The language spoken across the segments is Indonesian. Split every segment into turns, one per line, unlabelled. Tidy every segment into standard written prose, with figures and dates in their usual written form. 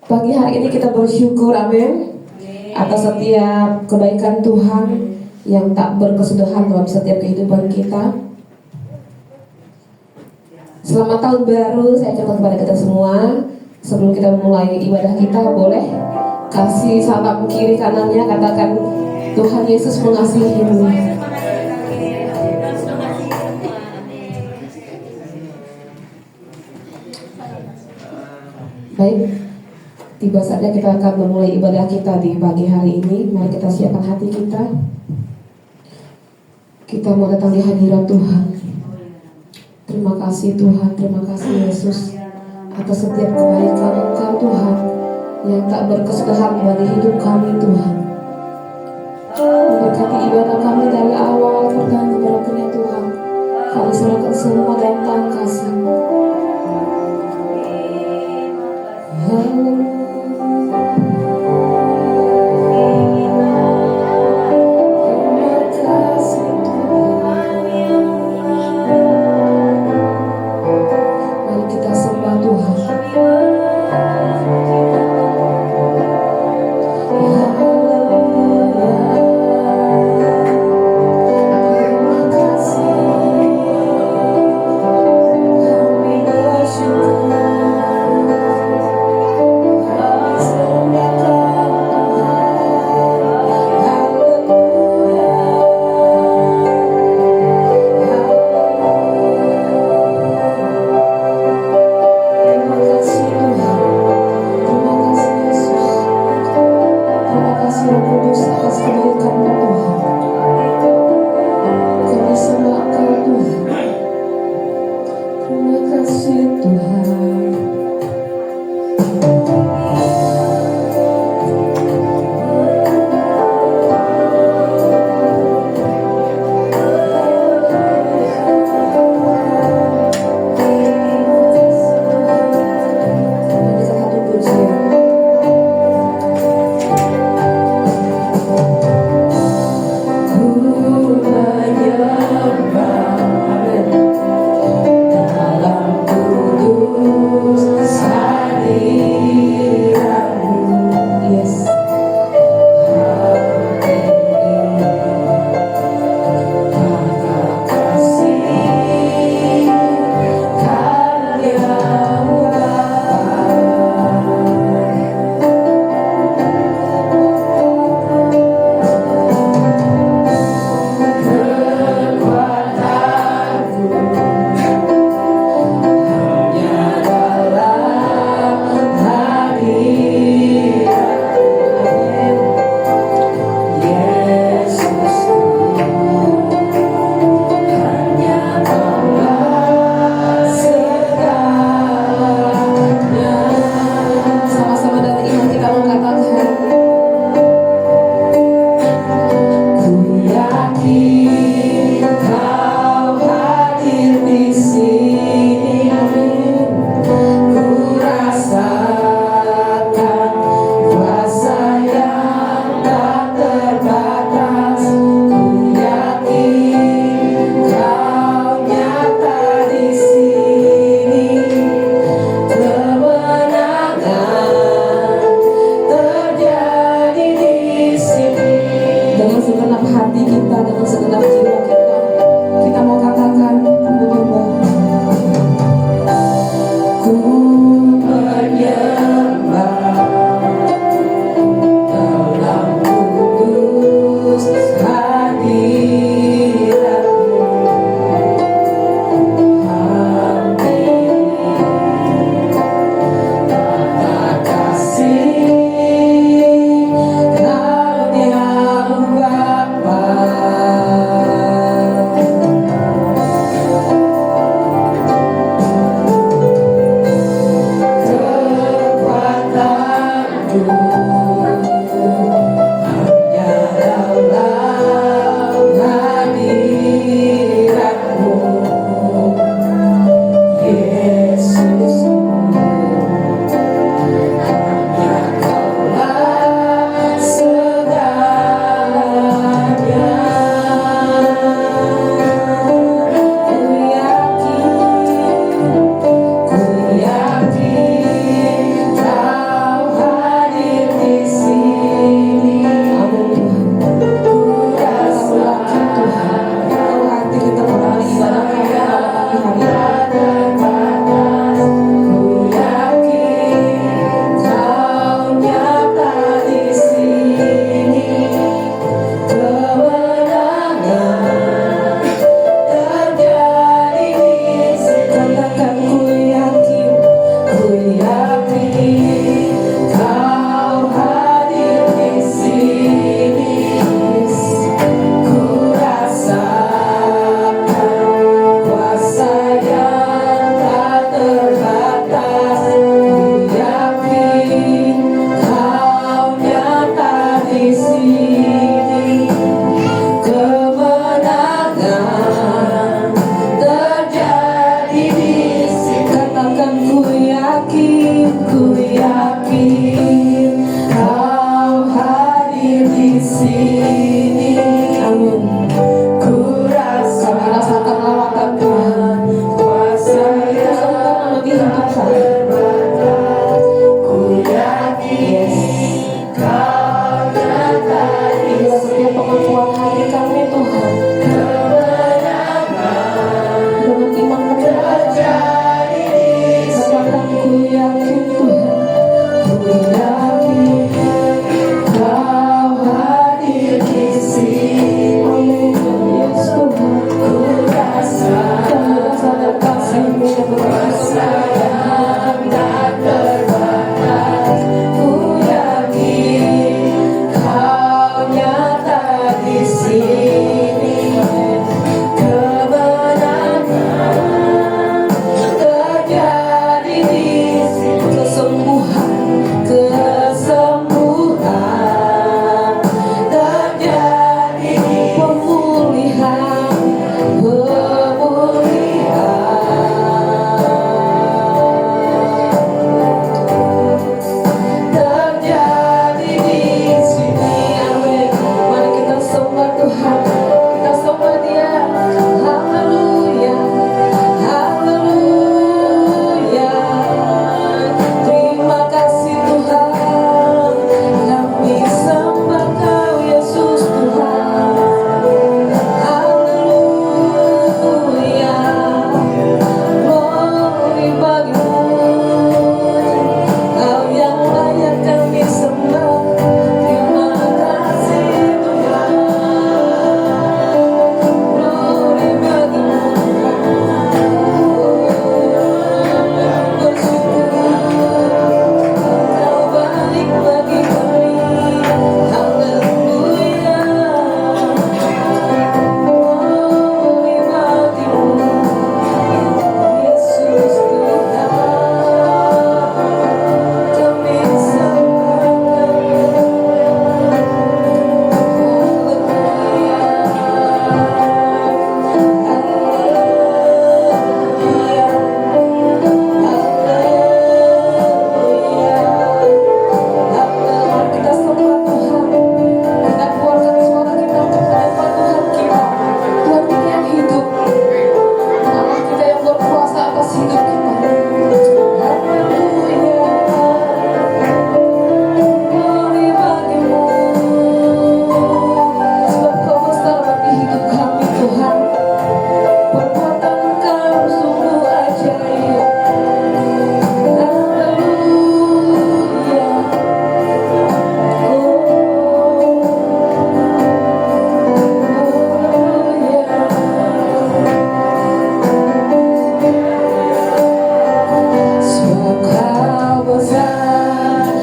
Pagi hari ini kita bersyukur, amin, atas setiap kebaikan Tuhan yang tak berkesudahan dalam setiap kehidupan kita. Selamat tahun baru, saya ucapkan kepada kita semua. Sebelum kita memulai ibadah kita, boleh kasih salam kiri kanannya, katakan Tuhan Yesus mengasihimu. Baik, tiba saatnya kita akan memulai ibadah kita di pagi hari ini. Mari kita siapkan hati kita. Kita mau datang di hadirat Tuhan. Terima kasih Tuhan, terima kasih Yesus atas setiap kebaikan Engkau Tuhan yang tak berkesudahan bagi hidup kami Tuhan. Memberkati ibadah kami dari awal pertanyaan kepada Tuhan Tuhan. Kami serahkan semua dalam tangan kasih-Mu.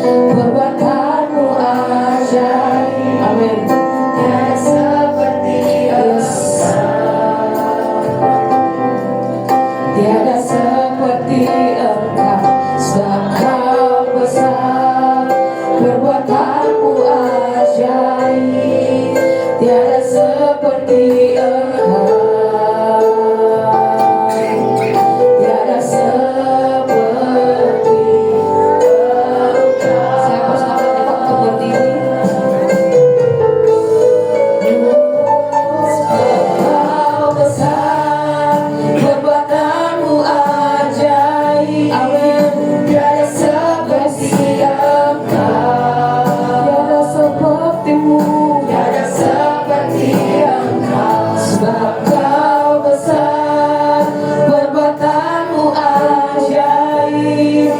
perbuatanmu ajaib. Amin. Tiada seperti tiada seperti Engkau, sebab Kau besar, perbuatanmu ajaib. Tiada seperti Engkau, tiada seperti Engkau. Saya persilakan Bapak untuk berdiri. Kau besar, perbuatanmu ajaib. Amin. Tiada seperti Engkau, tiada sepertimu, tiada seperti Engkau, sebab Kau besar, perbuatanmu ajaib.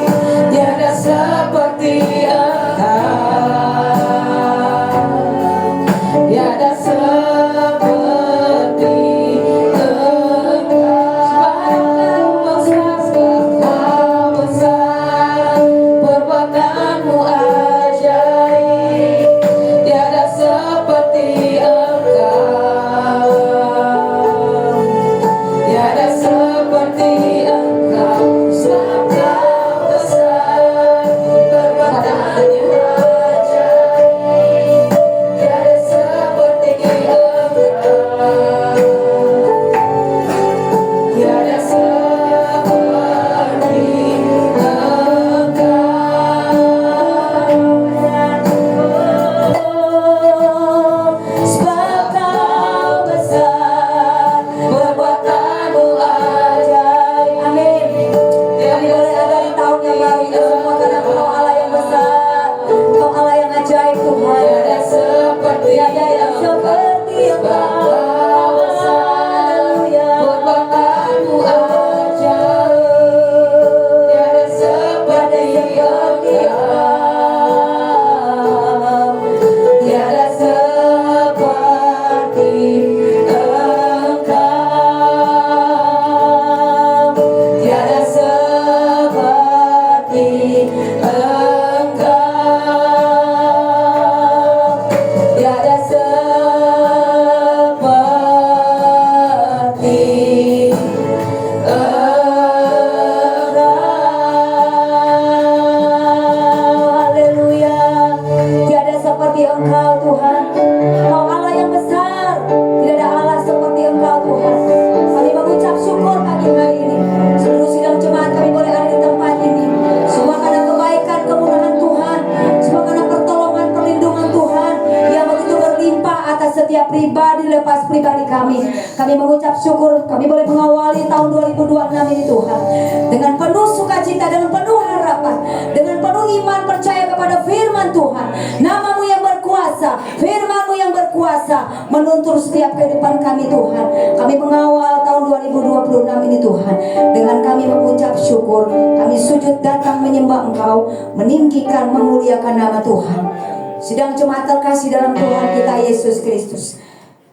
Tiada seperti Engkau, tiada seperti Engkau. Sebab Kau besar, perbuatanmu ajaib. Tiada seperti Engkau, tiada seperti Engkau. Sebab Kau besar, perbuatanmu ajaib. Tiada seperti Engkau, tiada seperti Engkau. Sebab Kau besar, perbuatanmu ajaib. Amin.
Kami boleh ada di tahun yang baru ini semua karena Engkau Allah yang besar, Engkau Allah yang ajaib Tuhan.
Tiada seperti
Tiada yang seperti Engkau. Haleluya.
perbuatanmu ajaib. Tiada seperti Engkau, tiada seperti Engkau, tiada seperti Engkau, tiada seperti
Haleluya. Tiada seperti Engkau Tuhan. Engkau Allah yang besar. Tidak ada Allah seperti Engkau Tuhan. Kami mengucap syukur pagi hari ini. Seluruh sidang jemaat kami boleh ada di tempat ini. Semua karena kebaikan, kemurahan Tuhan. Semua karena pertolongan, perlindungan Tuhan yang begitu berlimpah atas setiap pribadi lepas pribadi kami. Kami mengucap syukur. Kami boleh mengawali tahun 2026 ini Tuhan dengan penuh sukacita, dengan penuh harapan, dengan penuh iman percaya kepada firman Tuhan. Namamu yang berkuasa, firman-Mu yang berkuasa menuntun setiap kehidupan kami Tuhan. Kami mengawal tahun 2026 ini Tuhan dengan kami mengucap syukur. Kami sujud datang menyembah Engkau, meninggikan, memuliakan nama Tuhan. Sidang jemaat terkasih dalam Tuhan kita Yesus Kristus,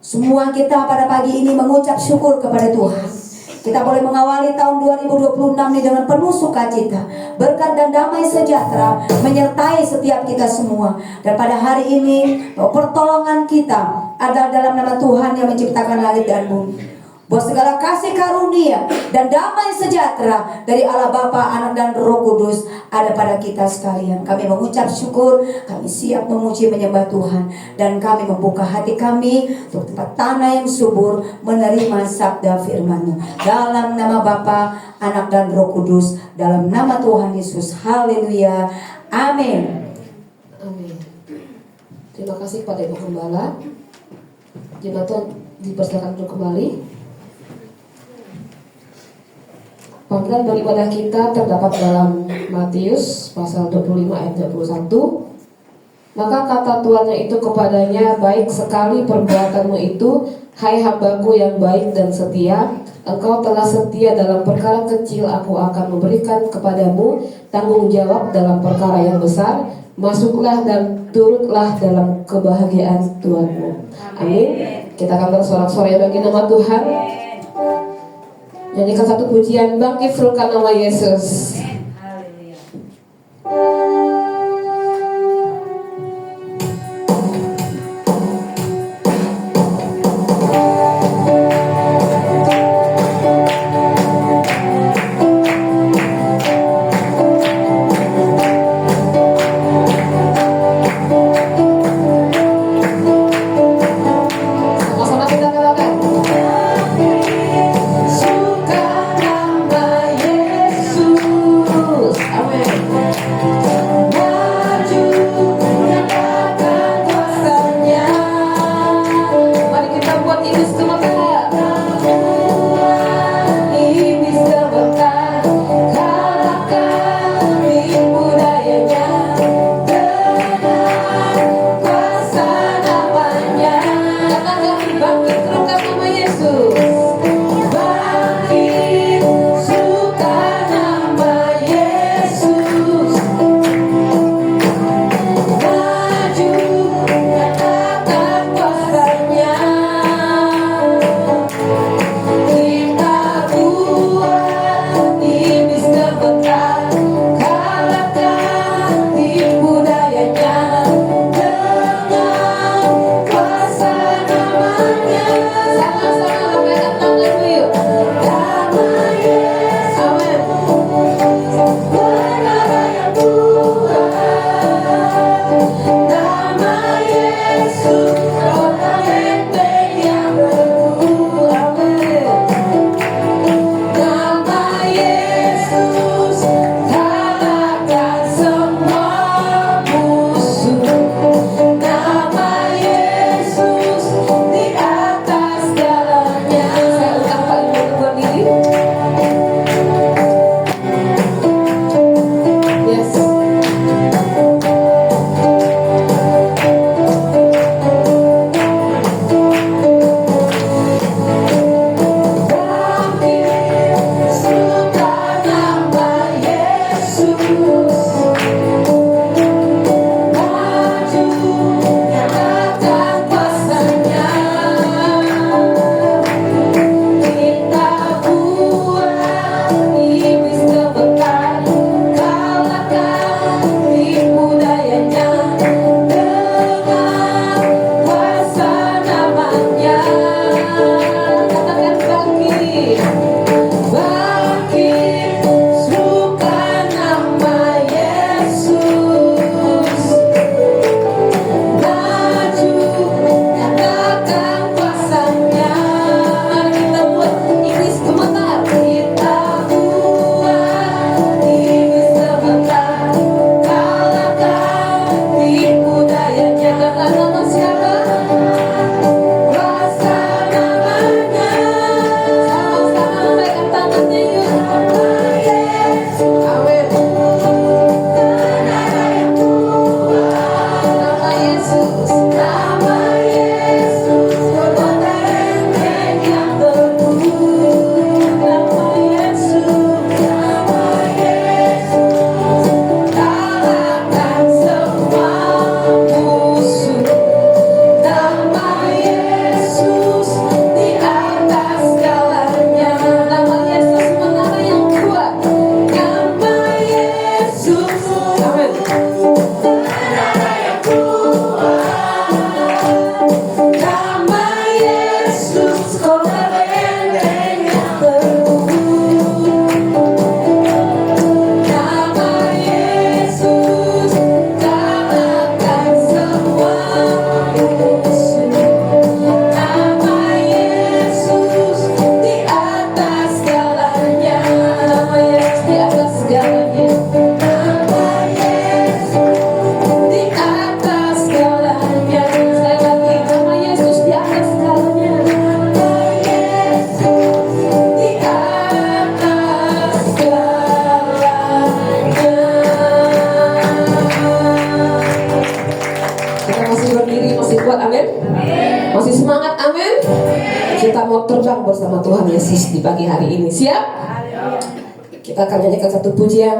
semua kita pada pagi ini mengucap syukur kepada Tuhan. Kita boleh mengawali tahun 2026 ini dengan penuh sukacita, berkat dan damai sejahtera menyertai setiap kita semua. Dan pada hari ini pertolongan kita adalah dalam nama Tuhan yang menciptakan langit dan bumi. Bahwa segala kasih karunia dan damai sejahtera dari Allah Bapa, Anak dan Roh Kudus ada pada kita sekalian. Kami mengucap syukur, kami siap memuji menyembah Tuhan, dan kami membuka hati kami untuk tempat tanah yang subur menerima sabda firman-Mu. Dalam nama Bapa, Anak dan Roh Kudus, dalam nama Tuhan Yesus. Haleluya. Amin.
Amin. Terima kasih kepada Ibu Gembala. Jemaat Tuhan dipersilakan untuk kembali. Panggilan beribadah kita terdapat dalam Matius pasal 25 ayat 21. Maka kata tuannya itu kepadanya, baik sekali perbuatanmu itu, hai hambaku yang baik dan setia. Engkau telah setia dalam perkara kecil, aku akan memberikan kepadamu tanggung jawab dalam perkara yang besar. Masuklah dan turutlah dalam kebahagiaan Tuhanmu. Amin. Kita akan bersorak-sorai bagi nama Tuhan. Nyanyikan satu pujian, bangkit serukan nama Yesus. kuat, amin? Masih semangat, amin? Kita mau terbang bersama Tuhan Yesus di pagi hari ini. Siap? Kita akan nyanyikan satu pujian.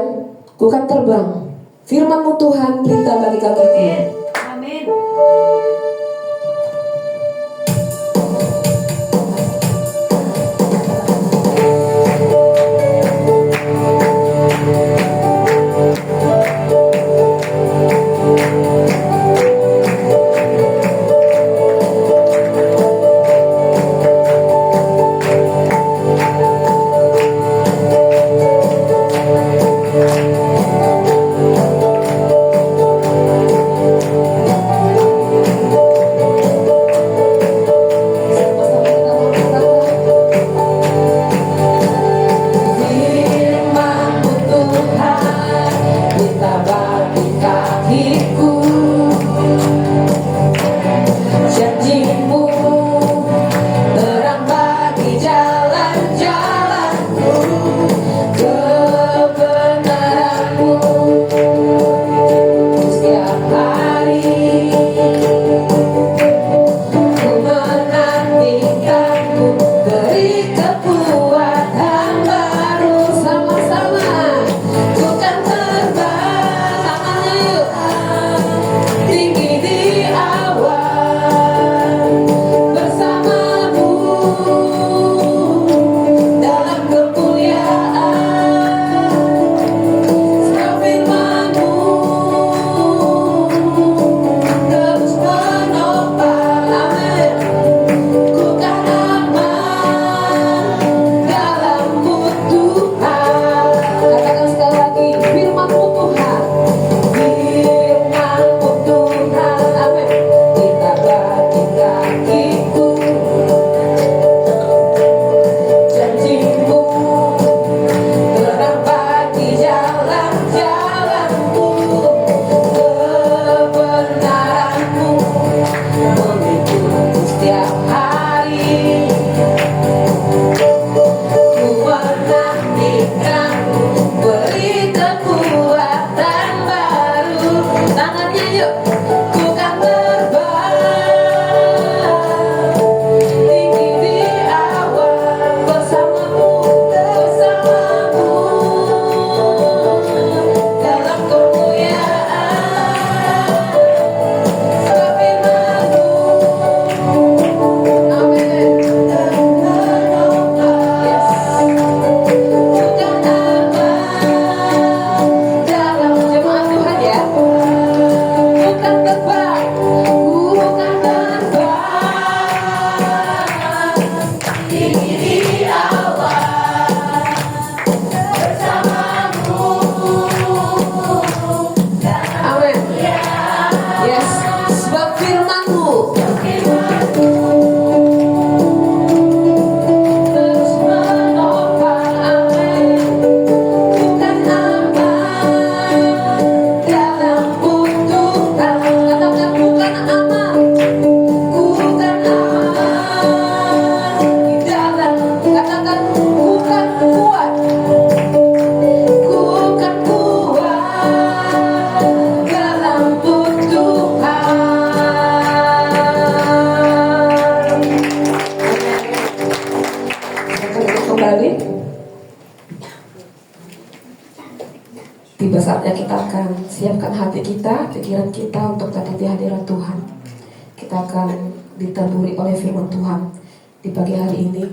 Ku kan terbang, firman-Mu Tuhan perintah bagi kakiku.
Amin.
Tiba saatnya kita akan siapkan hati kita, pikiran kita untuk tetap di hadirat Tuhan. Kita akan ditaburi oleh firman Tuhan di pagi hari ini.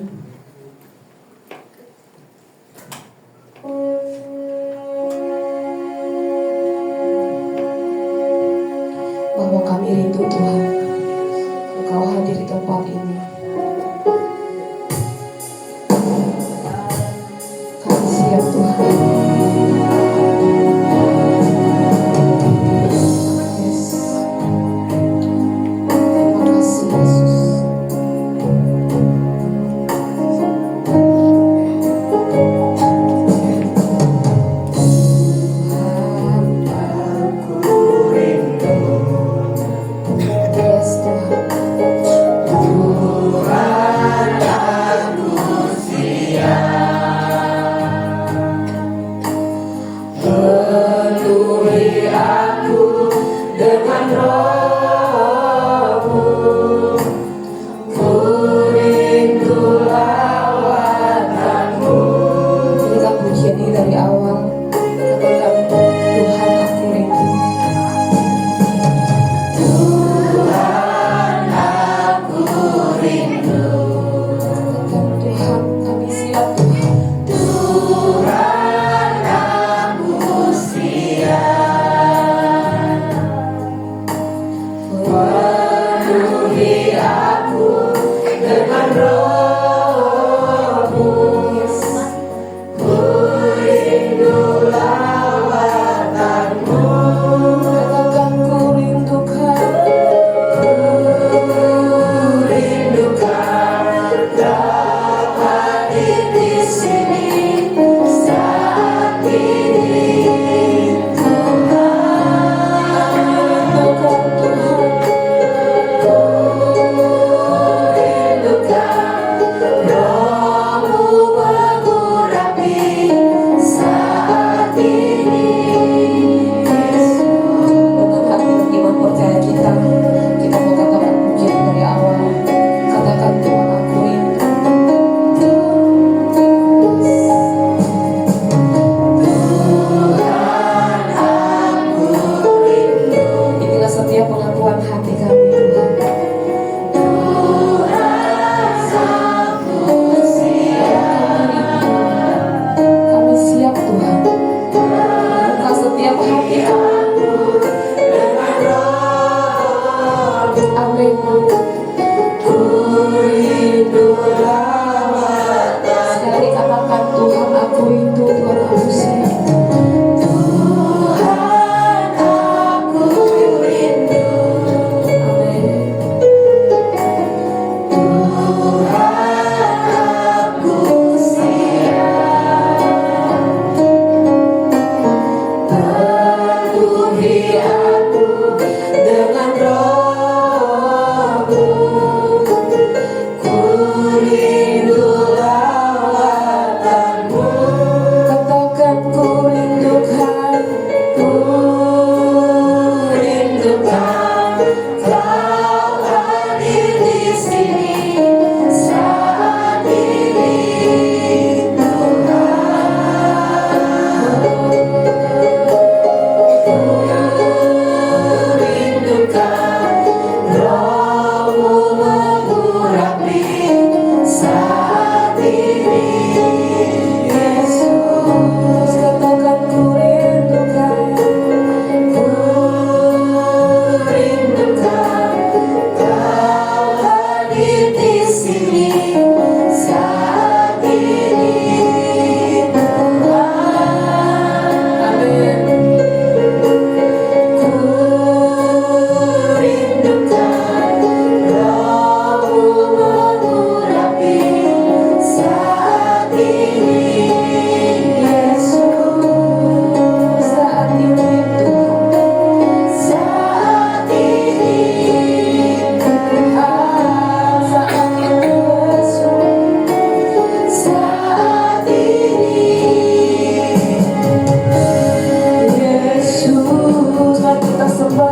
Bahwa kami rindu Tuhan, Engkau hadir di tempat ini. Kami siap Tuhan. Penuhi aku dengan roh-Mu.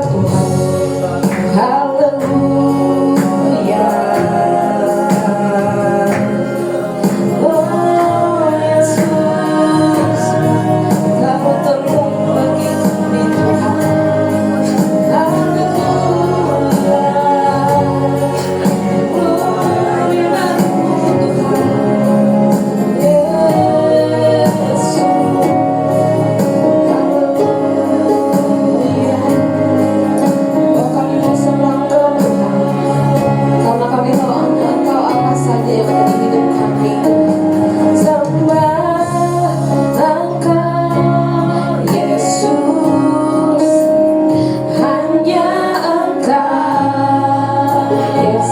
Tuhan. Haleluya. Oh Yesus, Kau tolong bagi kami Tuhan. Haleluya. Oh iman-Mu Tuhan. Yesus, haleluya. Oh kami mau sembah Engkau Tuhan, karena kami tahu Engkau apa saja yang ada di hidup kami. Sembah Engkau Yesus, hanya Engkau, yes,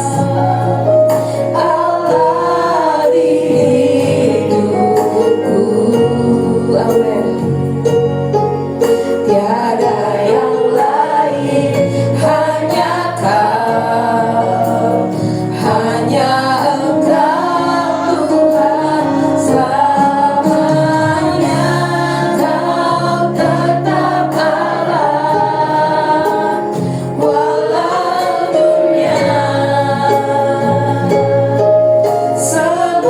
Allah di hidupku. Amin. Tiada yang lain, hanya Kau, hanya Engkau Tuhan selamanya. Kau tetap Allah, walau dunia semua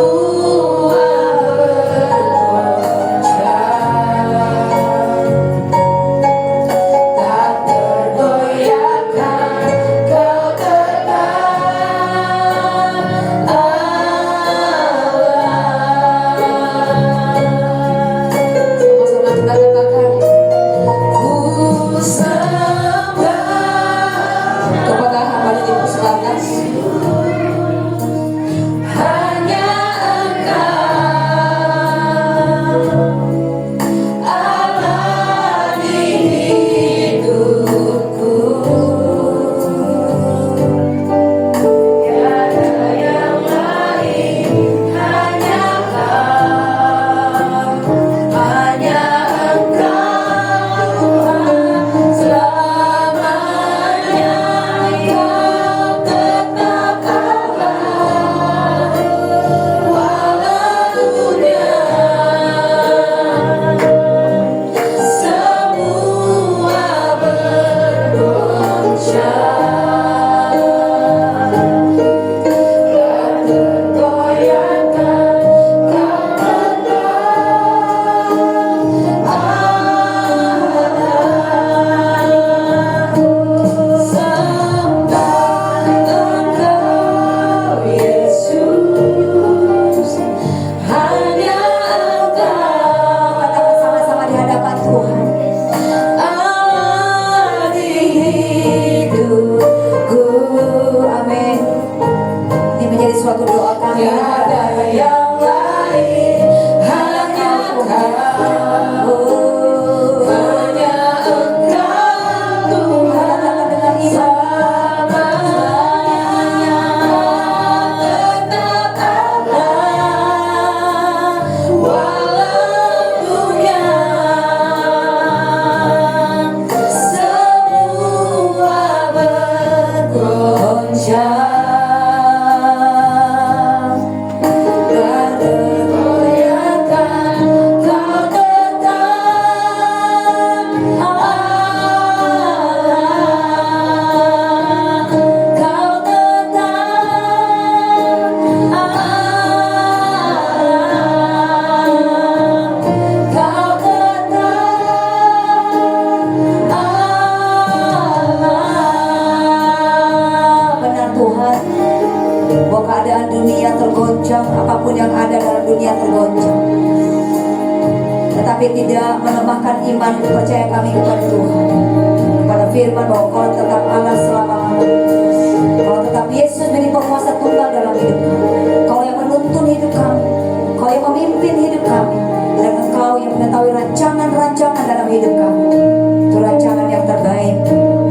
bergoncang, tak tergoyahkan. Kau tetap Allah. Sama-sama kita katakan, ku sembah kepada hamba di puspakas, hanya Engkau, Allah di hidupku. Tiada yang lain, hanya Kau, hanya Engkau Tuhan selamanya. Kau tetap Allah, walau dunia semua bergoncang, tak tergoyahkan. Kau tetap Allah. Sembah Engkau Yesus, hanya Engkau.
Katakan sama-sama di hadapan Tuhan.
Allah di hidupku.
Amin. Ini menjadi suatu doa kami.
Tiada yang lain, hanya Kau, hanya Engkau Tuhan selamanya. Tetap Allah, walau dunia semua bergoncang, tak tergoyahkan. Kau tetap Allah, Kau tetap Allah, Kau tetap Allah.
Benar Tuhan, bahwa keadaan dunia tergoncang, apapun yang ada dalam dunia tergoncang, tetapi tidak melemahkan iman percaya kami kepada Tuhan, kepada firman bahwa Kau tetap Allah selama-lamanya. Kau tetap Yesus menjadi penguasa tunggal dalam hidup kami. Kau yang menuntun hidup kami, Kau yang memimpin hidup kami, dan Engkau yang mengetahui rancangan-rancangan dalam hidup kami. Itu rancangan yang terbaik,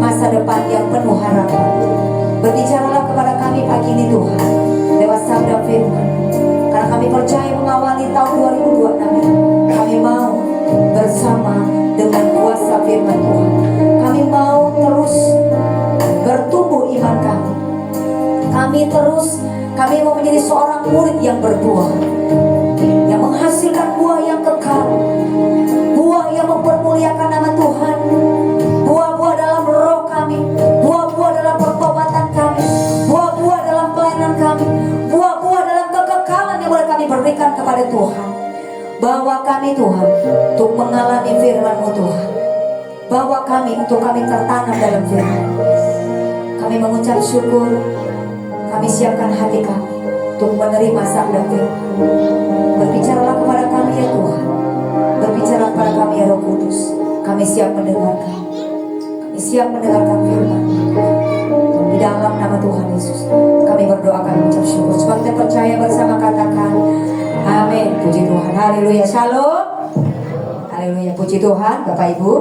masa depan yang penuh harapan. Berbicaralah kepada kami pagi ini Tuhan, lewat sabda firman. Karena kami percaya mengawali tahun 2026 ini, kami mau bersama dengan kuasa firman Tuhan. Kami mau terus bertumbuh iman kami. Kami mau menjadi seorang murid yang berbuah, yang menghasilkan buah yang kekal, buah yang mempermuliakan nama Tuhan, buah-buah dalam roh kami kami Tuhan, untuk mengalami firman-Mu Tuhan. Bawa kami untuk kami tertanam dalam firman. Kami mengucap syukur, kami siapkan hati kami untuk menerima sabda firman. Berbicaralah kepada kami ya Tuhan, berbicara kepada kami ya Roh Kudus. Kami siap mendengarkan, kami siap mendengarkan firman. Di dalam nama Tuhan Yesus kami berdoa, kami mengucap syukur. Sebab kita percaya bersama, katakan amin. Puji Tuhan, haleluya, shalom, haleluya, puji Tuhan. Bapak Ibu,